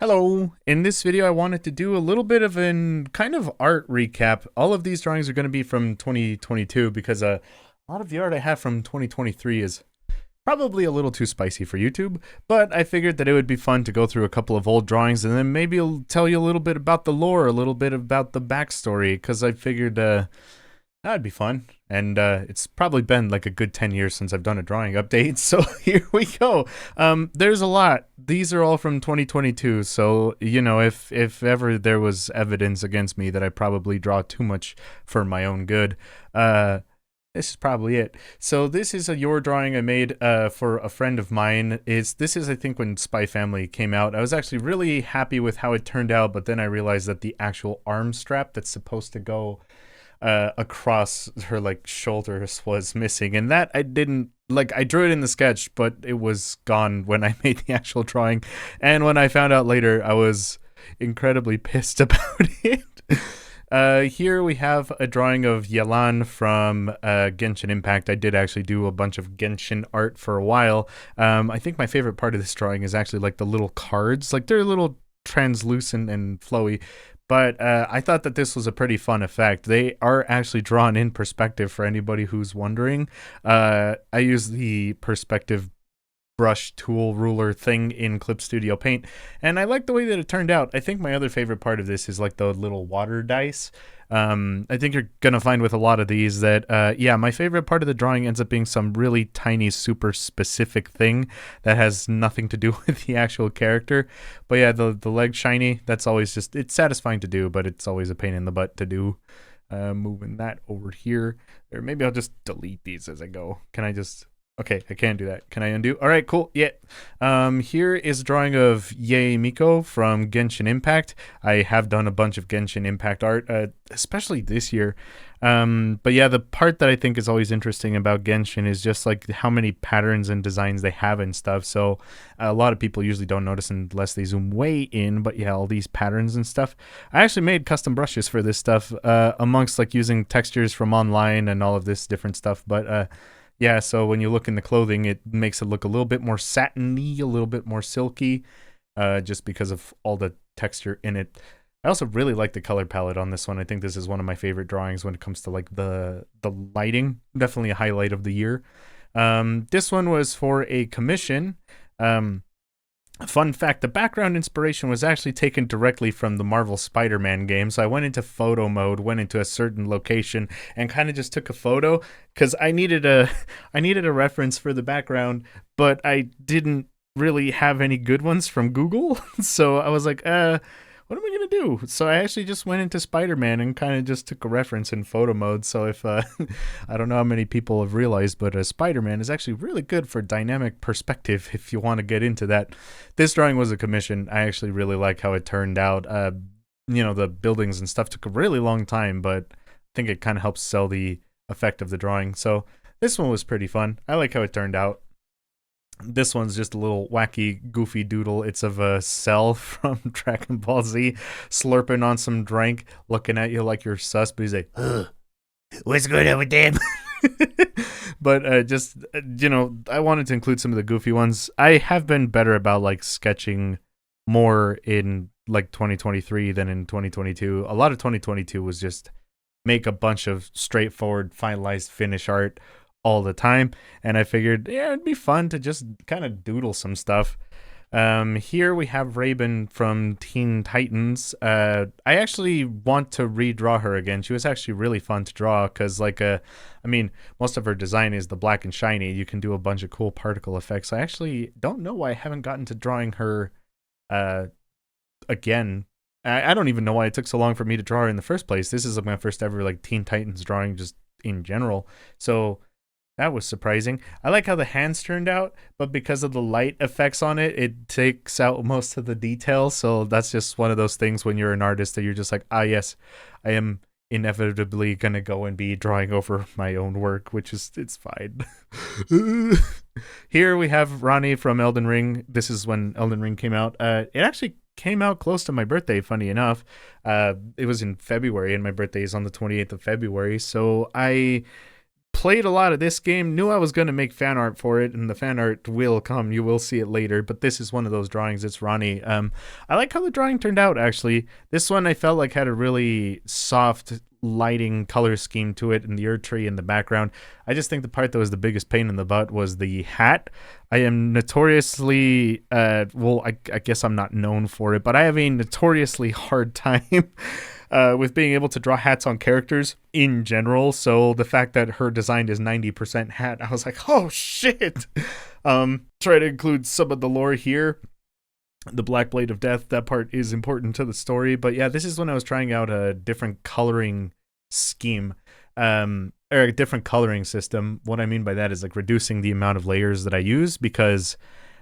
Hello. In this video, I wanted to do a little bit of an kind of art recap. All of these drawings are going to be from 2022 because a lot of the art I have from 2023 is probably a little too spicy for YouTube, but I figured that it would be fun to go through a couple of old drawings and then maybe I'll tell you a little bit about the lore, a little bit about the backstory, because I figured that'd be fun. And it's probably been like a good 10 years since I've done a drawing update. So here we go. There's a lot. These are all from 2022. So, if ever there was evidence against me that I probably draw too much for my own good, this is probably it. So this is your drawing I made for a friend of mine. This is I think when Spy Family came out. I was actually really happy with how it turned out, but then I realized that the actual arm strap that's supposed to go across her like shoulders was missing, and that I didn't like. I drew it in the sketch, but it was gone when I made the actual drawing, and when I found out later, I was incredibly pissed about it. Here we have a drawing of Yelan from Genshin Impact. I did actually do a bunch of Genshin art for a while. I think my favorite part of this drawing is actually like the little cards, like they're a little translucent and flowy, but I thought that this was a pretty fun effect. They are actually drawn in perspective for anybody who's wondering. I use the perspective brush tool ruler thing in Clip Studio Paint, and I like the way that it turned out. I think my other favorite part of this is like the little water dice. I think you're gonna find with a lot of these that my favorite part of the drawing ends up being some really tiny, super specific thing that has nothing to do with the actual character. But yeah, the leg shiny, that's always just, it's satisfying to do, but it's always a pain in the butt to do. Moving that over here, or maybe I'll just delete these as I go. Can I just, okay, I can do that. Can I undo? All right, cool. Yeah. Here is a drawing of Yae Miko from Genshin Impact. I have done a bunch of Genshin Impact art, especially this year. But yeah, the part that I think is always interesting about Genshin is just like how many patterns and designs they have and stuff. So a lot of people usually don't notice unless they zoom way in, but yeah, all these patterns and stuff. I actually made custom brushes for this stuff, amongst like using textures from online and all of this different stuff. But yeah, so when you look in the clothing, it makes it look a little bit more satiny, a little bit more silky, just because of all the texture in it. I also really like the color palette on this one. I think this is one of my favorite drawings when it comes to like the lighting. Definitely a highlight of the year. This one was for a commission. Fun fact, the background inspiration was actually taken directly from the Marvel Spider-Man game. So I went into photo mode, went into a certain location, and kind of just took a photo because I needed a reference for the background, but I didn't really have any good ones from Google. So I was like, what am I gonna do? So I actually just went into Spider-Man and kind of just took a reference in photo mode. So if I don't know how many people have realized, but Spider-Man is actually really good for dynamic perspective if you want to get into that. This drawing was a commission. I actually really like how it turned out. The buildings and stuff took a really long time, but I think it kind of helps sell the effect of the drawing. So this one was pretty fun. I like how it turned out. This one's just a little wacky, goofy doodle. It's of a Cell from Dragon Ball Z slurping on some drink, looking at you like you're sus, but he's like, ugh, what's going on with them? But I wanted to include some of the goofy ones. I have been better about like sketching more in like 2023 than in 2022. A lot of 2022 was just make a bunch of straightforward, finalized finish art all the time, and I figured, yeah, it'd be fun to just kind of doodle some stuff. Here we have Raven from Teen Titans. I actually want to redraw her again. She was actually really fun to draw because, most of her design is the black and shiny. You can do a bunch of cool particle effects. I actually don't know why I haven't gotten to drawing her again. I don't even know why it took so long for me to draw her in the first place. This is my first ever like Teen Titans drawing just in general. So that was surprising. I like how the hands turned out, but because of the light effects on it, it takes out most of the details. So that's just one of those things when you're an artist that you're just like, yes, I am inevitably going to go and be drawing over my own work, it's fine. Here we have Ronnie from Elden Ring. This is when Elden Ring came out. It actually came out close to my birthday, funny enough. It was in February, and my birthday is on the 28th of February. So I played a lot of this game, knew I was going to make fan art for it, and the fan art will come. You will see it later, but this is one of those drawings. It's Ronnie. I like how the drawing turned out, actually. This one I felt like had a really soft lighting color scheme to it, and the Earth tree in the background. I just think the part that was the biggest pain in the butt was the hat. I am notoriously, I guess I'm not known for it, but I have a notoriously hard time with being able to draw hats on characters in general. So the fact that her design is 90% hat, I was like, oh shit. Try to include some of the lore here. The Black Blade of Death, that part is important to the story. But yeah, this is when I was trying out a different coloring scheme, or a different coloring system. What I mean by that is like reducing the amount of layers that I use, because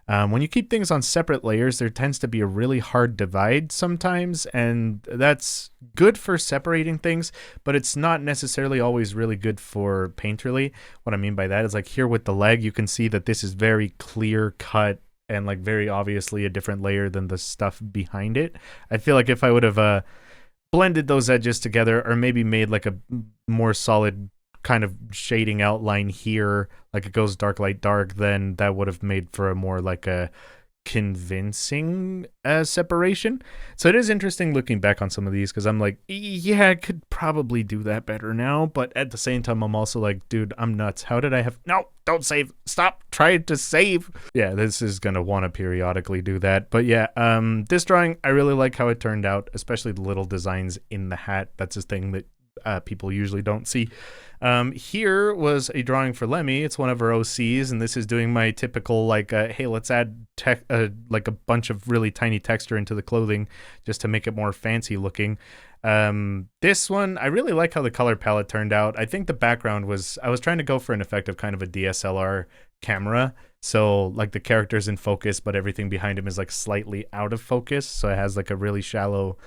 when you keep things on separate layers, there tends to be a really hard divide sometimes, and that's good for separating things, but it's not necessarily always really good for painterly. What I mean by that is like here with the leg, you can see that this is very clear cut and like very obviously a different layer than the stuff behind it. I feel like if I would have blended those edges together, or maybe made like a more solid kind of shading outline here, like it goes dark light dark, then that would have made for a more like a convincing separation. So it is interesting looking back on some of these, because I'm like, yeah, I could probably do that better now, but at the same time I'm also like, dude, I'm nuts. How did I have no, don't save, stop trying to save. Yeah, this is gonna want to periodically do that. But yeah, this drawing, I really like how it turned out, especially the little designs in the hat. That's a thing that people usually don't see. Here was a drawing for Lemmy. It's one of our OCs, and this is doing my typical like, hey, let's add like a bunch of really tiny texture into the clothing just to make it more fancy looking. This one, I really like how the color palette turned out. I think the background was, I was trying to go for an effect of kind of a DSLR camera. So like the character's in focus, but everything behind him is like slightly out of focus. So it has like a really shallow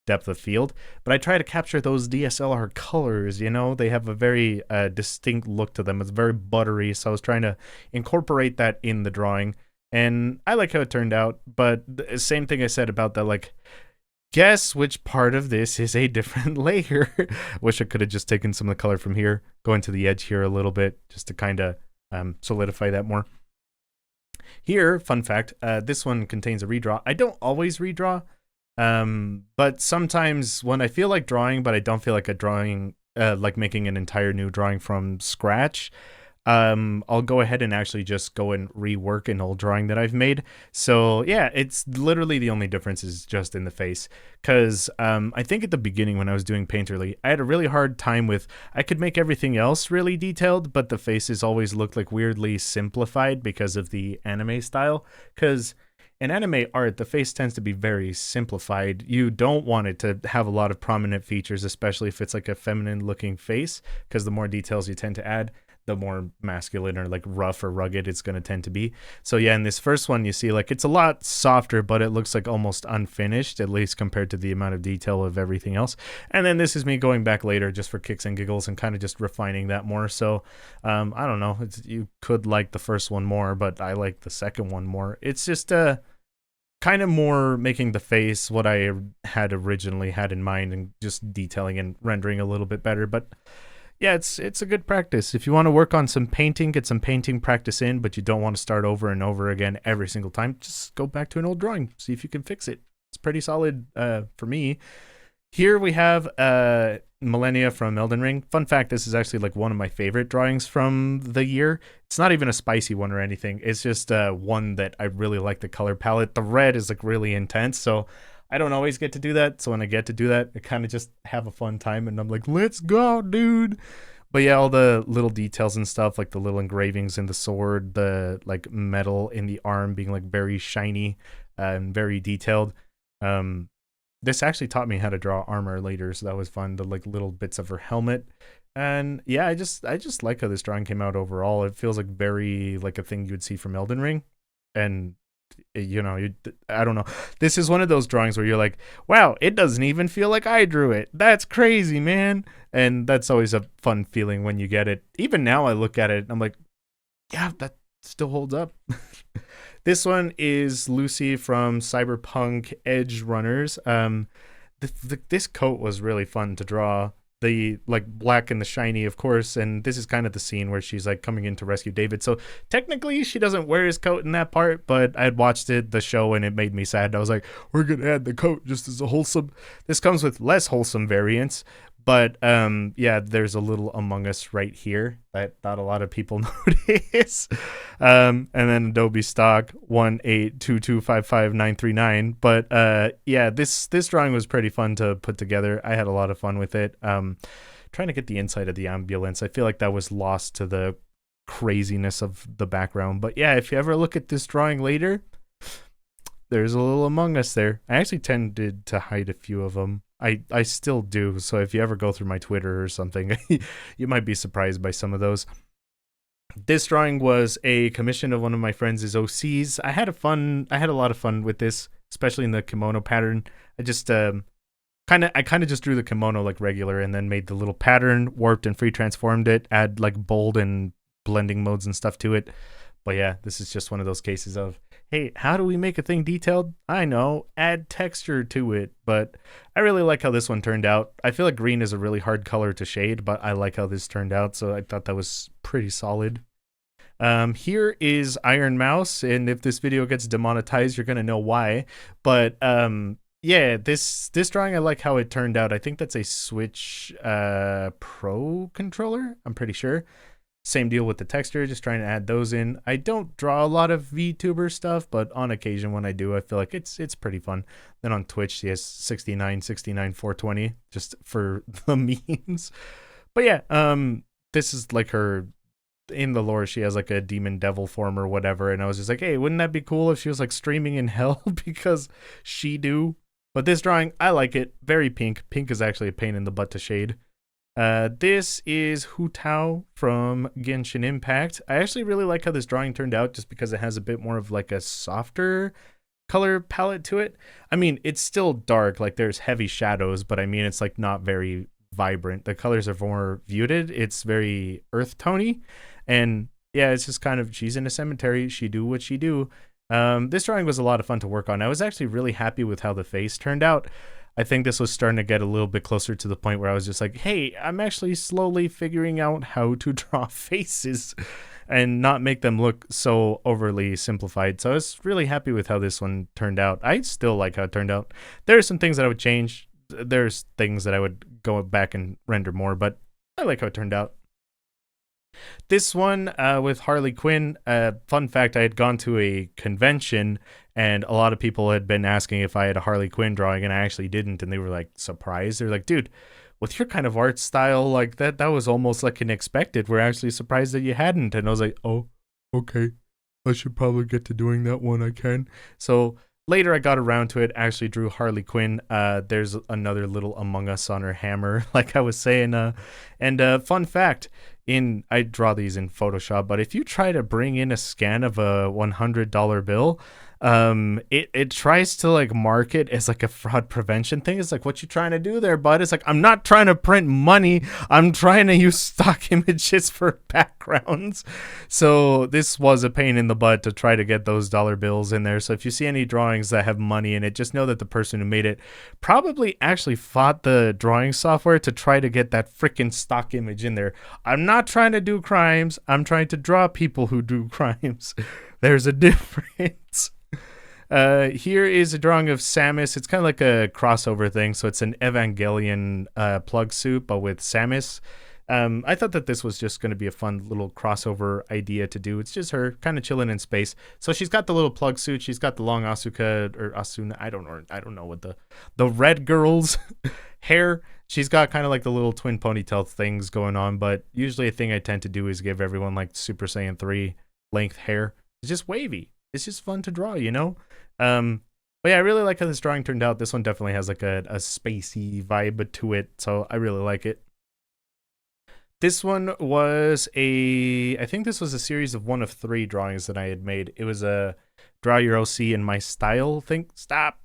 depth of field, but I try to capture those DSLR colors. You know, they have a very distinct look to them. It's very buttery, so I was trying to incorporate that in the drawing, and I like how it turned out. But the same thing I said about that, like, guess which part of this is a different layer. Wish I could have just taken some of the color from here, go into the edge here a little bit, just to kind of solidify that more. Here, fun fact, this one contains a redraw. I don't always redraw, but sometimes when I feel like drawing, but I don't feel like a drawing, like making an entire new drawing from scratch, I'll go ahead and actually just go and rework an old drawing that I've made. So yeah, it's literally the only difference is just in the face. Cause, I think at the beginning when I was doing Painterly, I had a really hard time with, I could make everything else really detailed, but the faces always looked like weirdly simplified because of the anime style. Cause in anime art, the face tends to be very simplified. You don't want it to have a lot of prominent features, especially if it's like a feminine looking face, because the more details you tend to add, the more masculine or like rough or rugged it's going to tend to be. So yeah, in this first one, you see like it's a lot softer, but it looks like almost unfinished, at least compared to the amount of detail of everything else. And then this is me going back later just for kicks and giggles and kind of just refining that more. So I don't know, you could like the first one more, but I like the second one more. It's just kind of more making the face what I had originally had in mind and just detailing and rendering a little bit better. But yeah, it's a good practice. If you want to work on some painting, get some painting practice in, but you don't want to start over and over again every single time, just go back to an old drawing, see if you can fix it. It's pretty solid for me. Here we have Millennia from Elden Ring. Fun fact, this is actually like one of my favorite drawings from the year. It's not even a spicy one or anything. It's just one that I really like the color palette. The red is like really intense, so I don't always get to do that. So when I get to do that, I kind of just have a fun time and I'm like, let's go, dude. But yeah, all the little details and stuff, like the little engravings in the sword, the like metal in the arm being like very shiny and very detailed. This actually taught me how to draw armor later, so that was fun. The like little bits of her helmet, and yeah, I just like how this drawing came out overall. It feels like very like a thing you would see from Elden Ring, and you know, I don't know. This is one of those drawings where you're like, wow, it doesn't even feel like I drew it. That's crazy, man. And that's always a fun feeling when you get it. Even now, I look at it, and I'm like, yeah, that still holds up. This one is Lucy from Cyberpunk Edge Runners. This coat was really fun to draw. the like black and the shiny, of course, and this is kind of the scene where she's like coming in to rescue David. So technically she doesn't wear his coat in that part, but I had watched the show, and it made me sad. I was like, we're gonna add the coat just as a wholesome. This comes with less wholesome variants, but yeah, there's a little Among Us right here that not a lot of people notice. And then Adobe stock 182255939. But yeah, this drawing was pretty fun to put together. I had a lot of fun with it. Trying to get the inside of the ambulance. I feel like that was lost to the craziness of the background. But yeah, if you ever look at this drawing later, there's a little Among Us there. I actually tended to hide a few of them. I still do. So if you ever go through my Twitter or something, you might be surprised by some of those. This drawing was a commission of one of my friends' OCs. I had a lot of fun with this, especially in the kimono pattern. I just kind of just drew the kimono like regular, and then made the little pattern, warped and free transformed it, add like bold and blending modes and stuff to it. But yeah, this is just one of those cases of, hey, how do we make a thing detailed? I know, add texture to it. But I really like how this one turned out. I feel like green is a really hard color to shade, but I like how this turned out, so I thought that was pretty solid. Here is Iron Mouse, and if this video gets demonetized, you're gonna know why. But yeah, this drawing, I like how it turned out. I think that's a Switch Pro controller, I'm pretty sure. Same deal with the texture, just trying to add those in. I don't draw a lot of VTuber stuff, but on occasion when I do, I feel like it's pretty fun. Then on Twitch, she has 69, 420, just for the memes. But yeah, this is like her, in the lore, she has like a demon devil form or whatever, and I was just like, hey, wouldn't that be cool if she was like streaming in hell? Because she do. But this drawing, I like it. Very pink. Pink is actually a pain in the butt to shade. This is Hu Tao from Genshin Impact. I actually really like how this drawing turned out, just because it has a bit more of like a softer color palette to it. I mean, it's still dark, like there's heavy shadows, but I mean, it's like not very vibrant. The colors are more muted. It's very earth tony, and yeah, it's just kind of, she's in a cemetery, she do what she do. This drawing was a lot of fun to work on. I was actually really happy with how the face turned out. I think this was starting to get a little bit closer to the point where I was just like, hey, I'm actually slowly figuring out how to draw faces and not make them look so overly simplified. So I was really happy with how this one turned out. I still like how it turned out. There are some things that I would change. There's things that I would go back and render more, but I like how it turned out. This one with Harley Quinn, fun fact, I had gone to a convention and a lot of people had been asking if I had a Harley Quinn drawing, and I actually didn't, and they were like surprised. They're like, dude, with your kind of art style like that was almost like unexpected. We're actually surprised that you hadn't. And I was like, oh, okay, I should probably get to doing that when I can. So later I got around to it, actually drew Harley Quinn. There's another little Among Us on her hammer, like I was saying. And fun fact, I draw these in Photoshop, but if you try to bring in a scan of a $100 bill, it tries to like mark it as like a fraud prevention thing. It's like, what you trying to do there, bud? It's like, I'm not trying to print money. I'm trying to use stock images for backgrounds. So this was a pain in the butt to try to get those dollar bills in there. So if you see any drawings that have money in it, just know that the person who made it probably actually fought the drawing software to try to get that freaking stock image in there. I'm not trying to do crimes. I'm trying to draw people who do crimes. There's a difference. Here is a drawing of Samus. It's kind of like a crossover thing. So it's an Evangelion plug suit, but with Samus. I thought that this was just going to be a fun little crossover idea to do. It's just her kind of chilling in space. So she's got the little plug suit. She's got the long Asuka or Asuna. I don't know what the red girl's hair. She's got kind of like the little twin ponytail things going on. But usually a thing I tend to do is give everyone like Super Saiyan 3 length hair. It's just wavy. It's just fun to draw, you know? But yeah, I really like how this drawing turned out. This one definitely has like a spacey vibe to it, so I really like it. This one was I think this was a series of 1 of 3 drawings that I had made. It was a draw your OC in my style thing. Stop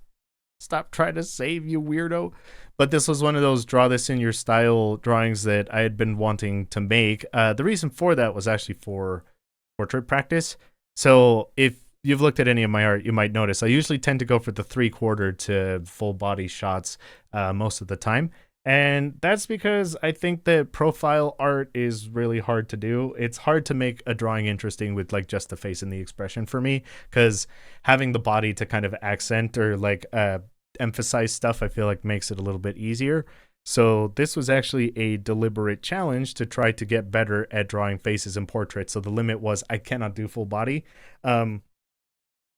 trying to save, you weirdo. But this was one of those draw this in your style drawings that I had been wanting to make. The reason for that was actually for portrait practice. So if you've looked at any of my art, you might notice I usually tend to go for the 3/4 to full body shots most of the time. And that's because I think that profile art is really hard to do. It's hard to make a drawing interesting with like just the face and the expression for me, because having the body to kind of accent or like emphasize stuff, I feel like makes it a little bit easier. So this was actually a deliberate challenge to try to get better at drawing faces and portraits. So the limit was I cannot do full body. Um,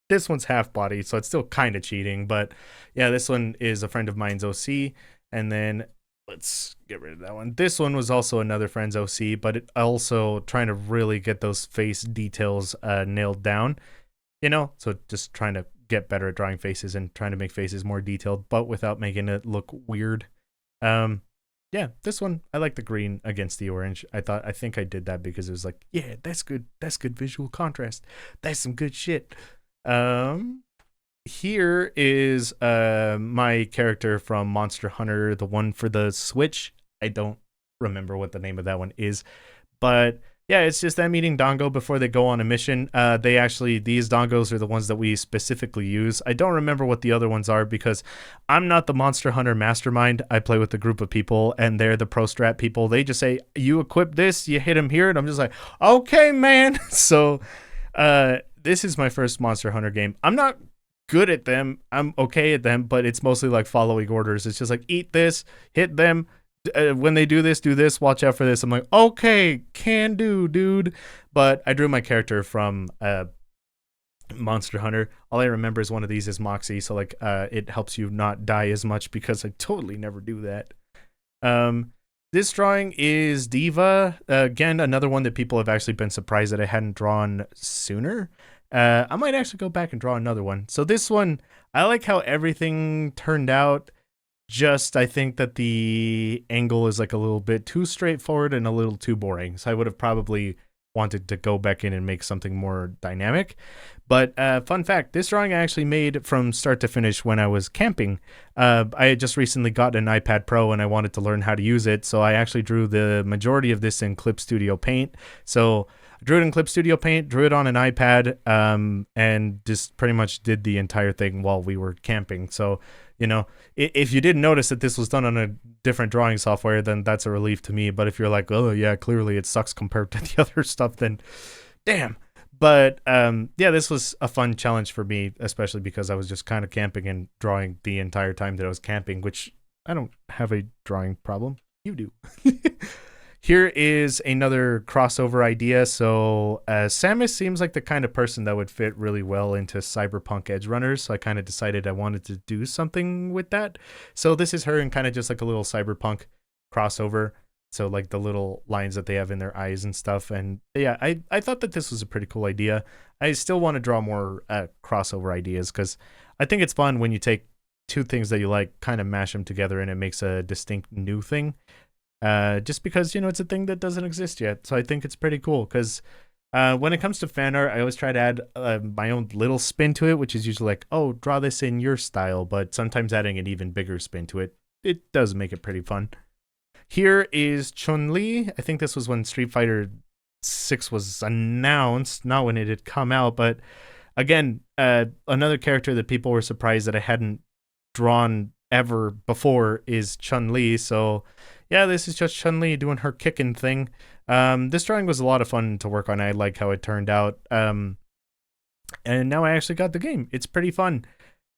this one's half body, so it's still kind of cheating. But yeah, this one is a friend of mine's OC. And then let's get rid of that one. This one was also another friend's OC, but it also trying to really get those face details nailed down, you know? So just trying to get better at drawing faces and trying to make faces more detailed, but without making it look weird. Um, yeah, this one, I like the green against the orange. I think I did that because it was like, yeah, that's good. That's good visual contrast. That's some good shit. Here is my character from Monster Hunter, the one for the Switch. I don't remember what the name of that one is, but yeah, it's just them eating Dongo before they go on a mission. These Dongos are the ones that we specifically use. I don't remember what the other ones are because I'm not the Monster Hunter mastermind. I play with a group of people and they're the pro strat people. They just say, you equip this, you hit him here. And I'm just like, okay, man. So this is my first Monster Hunter game. I'm not good at them. I'm okay at them, but it's mostly like following orders. It's just like, eat this, hit them. When they do this, watch out for this. I'm like, okay, can do, dude. But I drew my character from Monster Hunter. All I remember is one of these is Moxie, so like it helps you not die as much because I totally never do that. This drawing is Diva. Again, another one that people have actually been surprised that I hadn't drawn sooner. I might actually go back and draw another one. So this one, I like how everything turned out. Just, I think that the angle is like a little bit too straightforward and a little too boring. So I would have probably wanted to go back in and make something more dynamic. But fun fact, this drawing I actually made from start to finish when I was camping. I had just recently got an iPad Pro and I wanted to learn how to use it. So I actually drew the majority of this in Clip Studio Paint. So I drew it in Clip Studio Paint, drew it on an iPad, and just pretty much did the entire thing while we were camping. So, you know, if you didn't notice that this was done on a different drawing software, then that's a relief to me. But if you're like, oh, yeah, clearly it sucks compared to the other stuff, then damn. But yeah, this was a fun challenge for me, especially because I was just kind of camping and drawing the entire time that I was camping, which I don't have a drawing problem. You do. Here is another crossover idea. So Samus seems like the kind of person that would fit really well into Cyberpunk Edgerunners. So I kind of decided I wanted to do something with that. So this is her in kind of just like a little Cyberpunk crossover. So like the little lines that they have in their eyes and stuff. And yeah, I thought that this was a pretty cool idea. I still want to draw more crossover ideas because I think it's fun when you take two things that you like, kind of mash them together and it makes a distinct new thing. Just because, you know, it's a thing that doesn't exist yet. So I think it's pretty cool because when it comes to fan art, I always try to add my own little spin to it, which is usually like, oh, draw this in your style. But sometimes adding an even bigger spin to it, it does make it pretty fun. Here is Chun-Li. I think this was when Street Fighter 6 was announced, not when it had come out. But again, another character that people were surprised that I hadn't drawn ever before is Chun-Li. So yeah, this is just Chun-Li doing her kicking thing. This drawing was a lot of fun to work on. I like how it turned out. And now I actually got the game. It's pretty fun.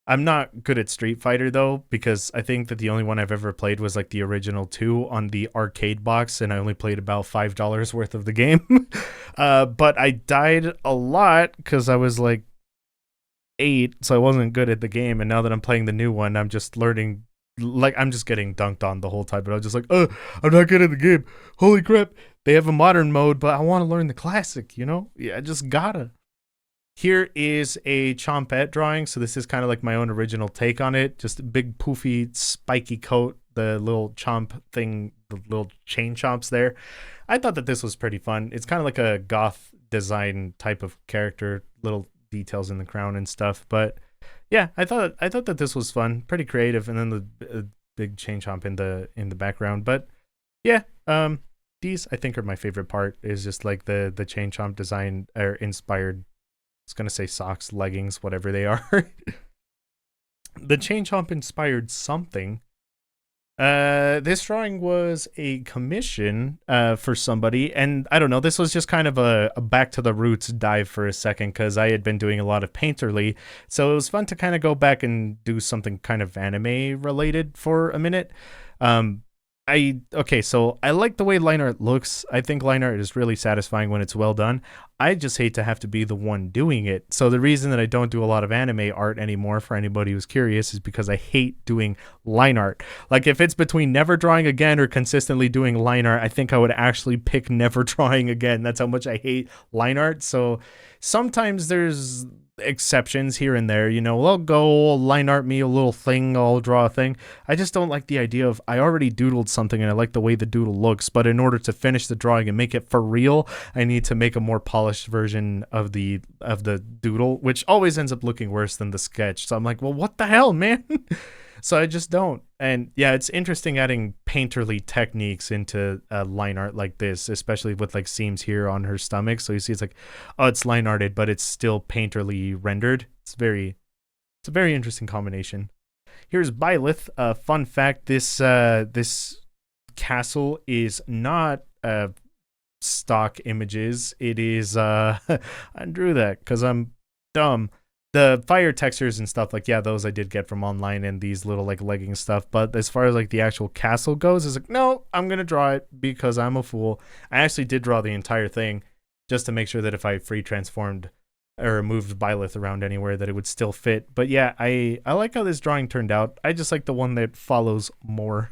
I'm not good at Street Fighter though, because I think that the only one I've ever played was like the original 2 on the arcade box, and I only played about $5 worth of the game. But I died a lot because I was like 8, so I wasn't good at the game, and now that I'm playing the new one, I'm just learning. Like, I'm just getting dunked on the whole time, but I was just like, oh, I'm not good at the game. Holy crap. They have a modern mode, but I want to learn the classic, you know? Yeah, I just gotta. Here is a Chompette drawing. So this is kind of like my own original take on it. Just a big, poofy, spiky coat, the little chomp thing, the little chain chomps there. I thought that this was pretty fun. It's kind of like a goth design type of character, little details in the crown and stuff, but yeah, I thought that this was fun, pretty creative, and then the big chain chomp in the background. But yeah, these I think are my favorite part. Is just like the chain chomp design or inspired. I was gonna say socks, leggings, whatever they are. The chain chomp inspired something. This drawing was a commission for somebody, and I don't know. This was just kind of a back to the roots dive for a second because I had been doing a lot of Painterly, so it was fun to kind of go back and do something kind of anime related for a minute. Um, so I like the way line art looks. I think line art is really satisfying when it's well done. I just hate to have to be the one doing it. So the reason that I don't do a lot of anime art anymore, for anybody who's curious, is because I hate doing line art. Like if it's between never drawing again or consistently doing line art, I think I would actually pick never drawing again. That's how much I hate line art. So sometimes there's exceptions here and there, I'll go line art me a little thing, I'll draw a thing. I just don't like the idea of I already doodled something and I like the way the doodle looks, but in order to finish the drawing and make it for real, I need to make a more polished version of the doodle, which always ends up looking worse than the sketch. So I'm like, well, what the hell, man? So I just don't. And yeah, it's interesting adding painterly techniques into line art like this, especially with like seams here on her stomach. So you see it's like, oh, it's line arted, but it's still painterly rendered. It's a very interesting combination. Here's Byleth. Fun fact, this castle is not stock images. It is I drew that because I'm dumb. The fire textures and stuff, like, yeah, those I did get from online and these little like legging stuff. But as far as like the actual castle goes, it's like, no, I'm gonna draw it because I'm a fool. I actually did draw the entire thing just to make sure that if I free transformed or moved Byleth around anywhere that it would still fit. But yeah, I like how this drawing turned out. I just like the one that follows more.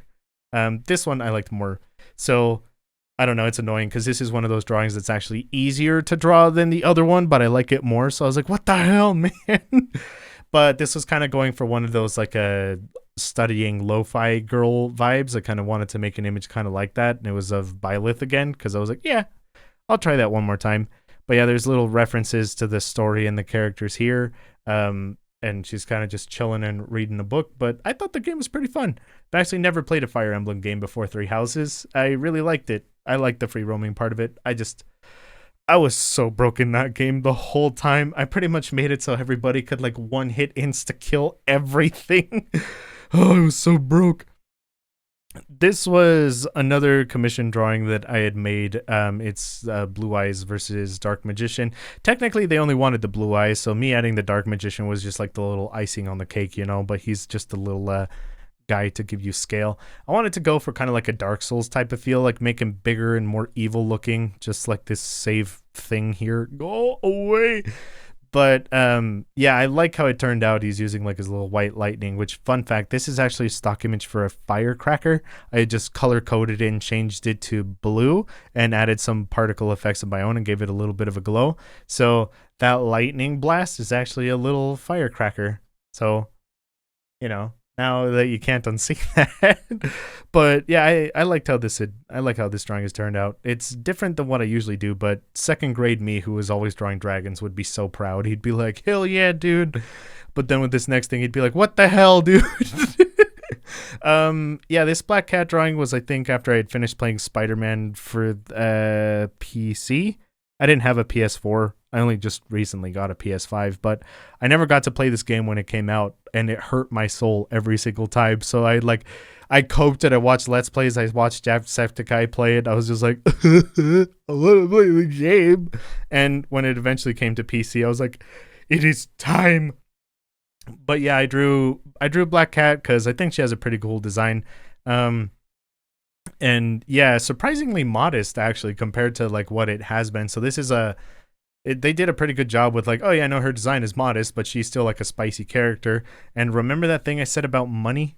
This one I liked more. So I don't know, it's annoying because this is one of those drawings that's actually easier to draw than the other one, but I like it more. So I was like, what the hell, man? But this was kind of going for one of those like studying lo-fi girl vibes. I kind of wanted to make an image kind of like that, and it was of Byleth again because I was like, yeah, I'll try that one more time. But yeah, there's little references to the story and the characters here. And she's kind of just chilling and reading a book. But I thought the game was pretty fun. I've actually never played a Fire Emblem game before Three Houses. I really liked it. I liked the free roaming part of it. I was so broken that game the whole time. I pretty much made it so everybody could like one hit insta kill everything. Oh, I was so broke. This was another commission drawing that I had made. It's Blue Eyes versus Dark Magician. Technically, they only wanted the Blue Eyes, so me adding the Dark Magician was just like the little icing on the cake, but he's just a little guy to give you scale. I wanted to go for kind of like a Dark Souls type of feel, like make him bigger and more evil looking, just like this save thing here. Go away. But yeah, I like how it turned out. He's using like his little white lightning, which, fun fact, this is actually a stock image for a firecracker. I just color coded it and changed it to blue and added some particle effects of my own and gave it a little bit of a glow. So that lightning blast is actually a little firecracker. So, now that you can't unsee that. But yeah, I liked how I like how this drawing has turned out. It's different than what I usually do, but second grade me, who was always drawing dragons, would be so proud. He'd be like, hell yeah, dude. But then with this next thing, he'd be like, what the hell, dude? Yeah, this black cat drawing was, I think, after I had finished playing Spider-Man for PC. I didn't have a PS4. I only just recently got a PS5, but I never got to play this game when it came out, and it hurt my soul every single time. So I coped it. I watched Let's Plays. I watched Jacksepticeye play it. I was just like, I want to play the game. And when it eventually came to PC, I was like, it is time. But yeah, I drew Black Cat because I think she has a pretty cool design. And yeah, surprisingly modest actually compared to like what it has been. So this is they did a pretty good job with like, oh yeah, I know her design is modest, but she's still like a spicy character. And remember that thing I said about money?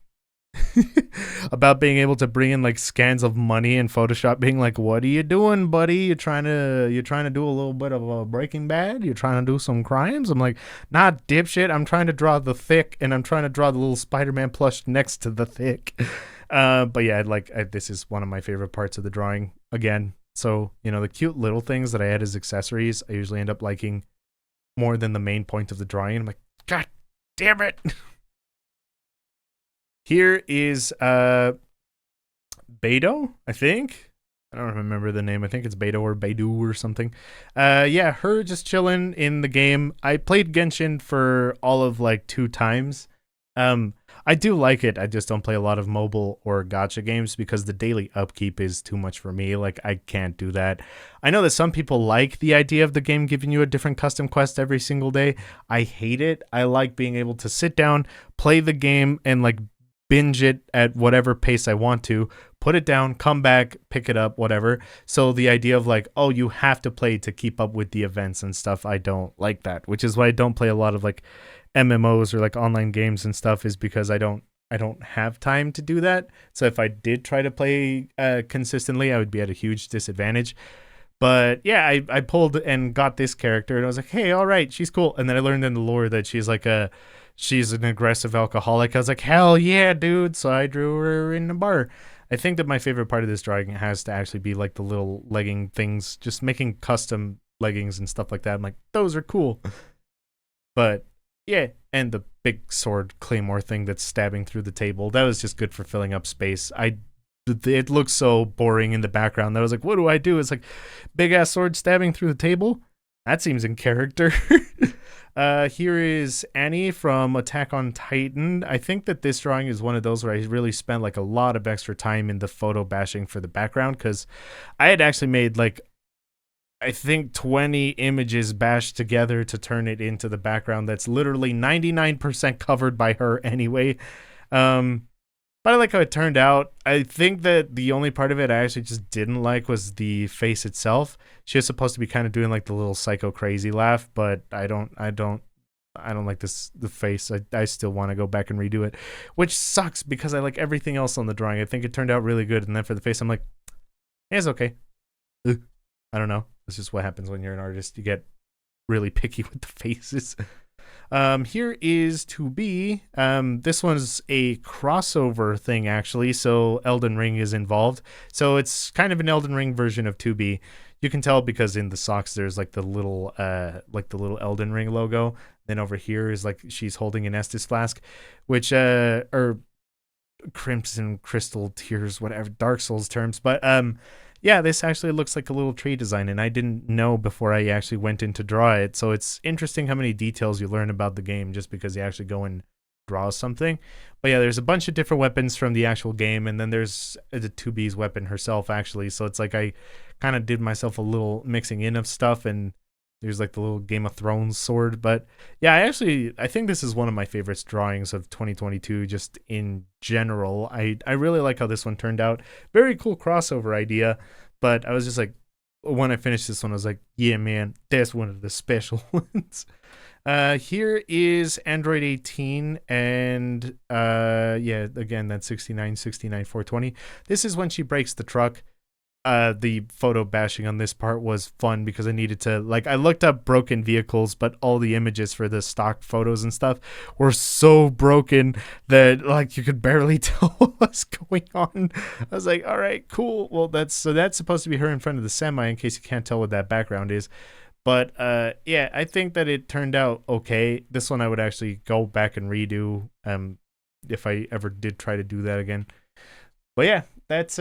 About being able to bring in like scans of money in Photoshop, being like, what are you doing, buddy? You're trying to do a little bit of a Breaking Bad? You're trying to do some crimes? I'm like, nah, dipshit, I'm trying to draw the thick, and I'm trying to draw the little Spider-Man plush next to the thick. But yeah, this is one of my favorite parts of the drawing again. So, the cute little things that I add as accessories, I usually end up liking more than the main point of the drawing. I'm like, God damn it. Here is Beidou, I think. I don't remember the name. I think it's Beidou or Beidou or something. Yeah, her just chilling in the game. I played Genshin for all of like 2 times. I do like it. I just don't play a lot of mobile or gacha games because the daily upkeep is too much for me. Like, I can't do that. I know that some people like the idea of the game giving you a different custom quest every single day. I hate it. I like being able to sit down, play the game, and like binge it at whatever pace I want to, put it down, come back, pick it up, whatever. So the idea of like, oh, you have to play to keep up with the events and stuff, I don't like that, which is why I don't play a lot of like MMOs or like online games and stuff, is because I don't have time to do that. So if I did try to play consistently, I would be at a huge disadvantage. But yeah, I pulled and got this character and I was like, hey, all right, she's cool. And then I learned in the lore that she's an aggressive alcoholic. I was like, hell yeah, dude. So I drew her in the bar. I think that my favorite part of this drawing has to actually be like the little legging things, just making custom leggings and stuff like that. I'm like, those are cool. But yeah, and the big sword claymore thing that's stabbing through the table, that was just good for filling up space. It looks so boring in the background that I was like, what do I do? It's like big ass sword stabbing through the table. That seems in character. Here is Annie from Attack on Titan. I think that this drawing is one of those where I really spent like a lot of extra time in the photo bashing for the background, because I had actually made like, I think 20 images bashed together to turn it into the background that's literally 99% covered by her anyway. But I like how it turned out. I think that the only part of it I actually just didn't like was the face itself. She was supposed to be kind of doing like the little psycho crazy laugh, but I don't like the face. I still want to go back and redo it, which sucks because I like everything else on the drawing. I think it turned out really good, and then for the face, I'm like, it's okay. I don't know. That's just what happens when you're an artist. You get really picky with the faces. Here is 2B. This one's a crossover thing, actually. So Elden Ring is involved. So it's kind of an Elden Ring version of 2B. You can tell because in the socks there's like the little Elden Ring logo. Then over here is like she's holding an Estus flask, which or Crimson Crystal Tears, whatever Dark Souls terms. But yeah, this actually looks like a little tree design, and I didn't know before I actually went in to draw it. So it's interesting how many details you learn about the game just because you actually go and draw something. But yeah, there's a bunch of different weapons from the actual game, and then there's the 2B's weapon herself, actually. So it's like I kind of did myself a little mixing in of stuff, and there's like the little Game of Thrones sword. But yeah, I think this is one of my favorite drawings of 2022 just in general. I really like how this one turned out. Very cool crossover idea. But I was just like, when I finished this one, I was like, yeah, man, that's one of the special ones. Here is Android 18, and yeah, again, that's 69, 420. This is when she breaks the truck. The photo bashing on this part was fun because I needed to, like, I looked up broken vehicles, but all the images for the stock photos and stuff were so broken that like you could barely tell what was going on. I was like, all right, cool. Well, that's supposed to be her in front of the semi, in case you can't tell what that background is. But yeah, I think that it turned out okay. This one I would actually go back and redo if I ever did try to do that again. But yeah, that's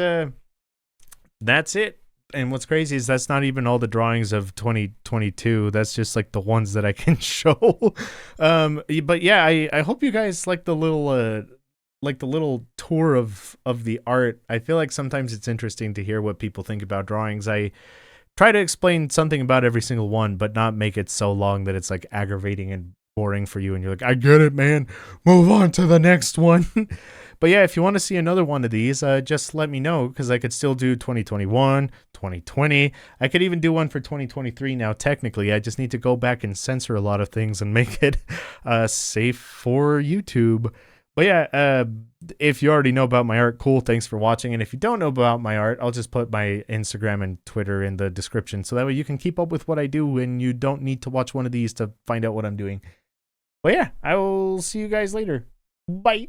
it. And what's crazy is that's not even all the drawings of 2022. That's just like the ones that I can show. But yeah, I hope you guys like the little tour of the art. I feel like sometimes it's interesting to hear what people think about drawings. I try to explain something about every single one, but not make it so long that it's like aggravating and boring for you and you're like, I get it, man, move on to the next one. But yeah, if you want to see another one of these, just let me know, because I could still do 2021, 2020. I could even do one for 2023 now, technically. I just need to go back and censor a lot of things and make it safe for YouTube. But yeah, if you already know about my art, cool, thanks for watching. And if you don't know about my art, I'll just put my Instagram and Twitter in the description, so that way you can keep up with what I do and you don't need to watch one of these to find out what I'm doing. But yeah, I will see you guys later. Bye.